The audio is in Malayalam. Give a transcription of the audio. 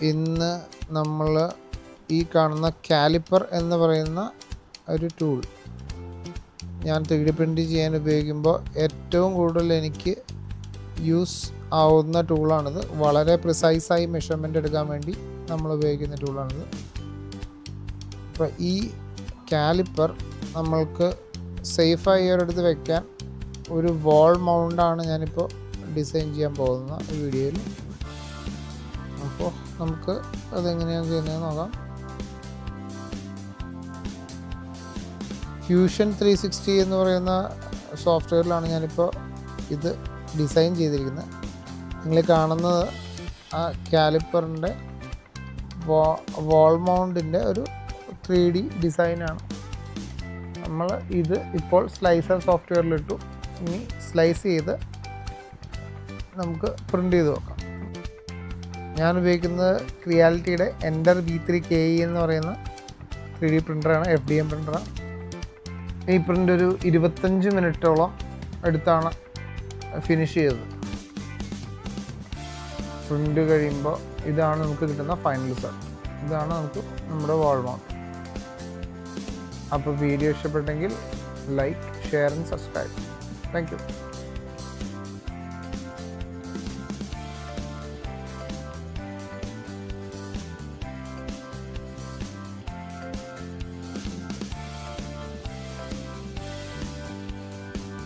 ഇന്ന് നമ്മൾ ഈ കാണുന്ന കാലിപ്പർ എന്ന് പറയുന്ന ഒരു ടൂൾ ഞാൻ 3D പ്രിൻ്റ് ചെയ്യാൻ ഉപയോഗിക്കുമ്പോൾ ഏറ്റവും കൂടുതൽ എനിക്ക് യൂസ് ആവുന്ന ടൂളാണിത്. വളരെ പ്രിസൈസായി മെഷർമെൻ്റ് എടുക്കാൻ വേണ്ടി നമ്മൾ ഉപയോഗിക്കുന്ന ടൂളാണിത്. അപ്പോൾ ഈ കാലിപ്പർ നമ്മൾക്ക് സേഫായി ഒരിടത്ത് വെക്കാൻ ഒരു വാൾ മൗണ്ടാണ് ഞാനിപ്പോൾ ഡിസൈൻ ചെയ്യാൻ പോകുന്ന ഈ വീഡിയോയിൽ. അപ്പോൾ നമുക്ക് അതെങ്ങനെയാണ് ചെയ്യുന്നത് നോക്കാം. ഫ്യൂഷൻ 360 എന്ന് പറയുന്ന സോഫ്റ്റ്വെയറിലാണ് ഞാനിപ്പോൾ ഇത് ഡിസൈൻ ചെയ്തിരിക്കുന്നത്. നിങ്ങൾ കാണുന്നത് ആ കാലിപ്പറിൻ്റെ വാൾ മൗണ്ടിൻ്റെ ഒരു 3D ഡിസൈനാണ്. നമ്മൾ ഇത് ഇപ്പോൾ സ്ലൈസർ സോഫ്റ്റ്വെയറിലിട്ടു. ഇനി സ്ലൈസ് ചെയ്ത് നമുക്ക് പ്രിൻ്റ് ചെയ്ത് നോക്കാം. ഞാൻ ഉപയോഗിക്കുന്നത് ക്രിയാലിറ്റിയുടെ എൻഡർ V3KE എന്ന് പറയുന്ന 3D പ്രിൻ്ററാണ്, FDM പ്രിൻ്ററാണ്. ഈ പ്രിൻ്റ് ഒരു 25 മിനിറ്റോളം എടുത്താണ് ഫിനിഷ് ചെയ്തത്. പ്രിൻ്റ് കഴിയുമ്പോൾ ഇതാണ് നമുക്ക് കിട്ടുന്ന ഫൈനൽ റിസൾട്ട്. ഇതാണ് നമുക്ക് നമ്മുടെ വാൾ മൗണ്ട്. അപ്പോൾ വീഡിയോ ഇഷ്ടപ്പെട്ടെങ്കിൽ like, share and subscribe. Thank you.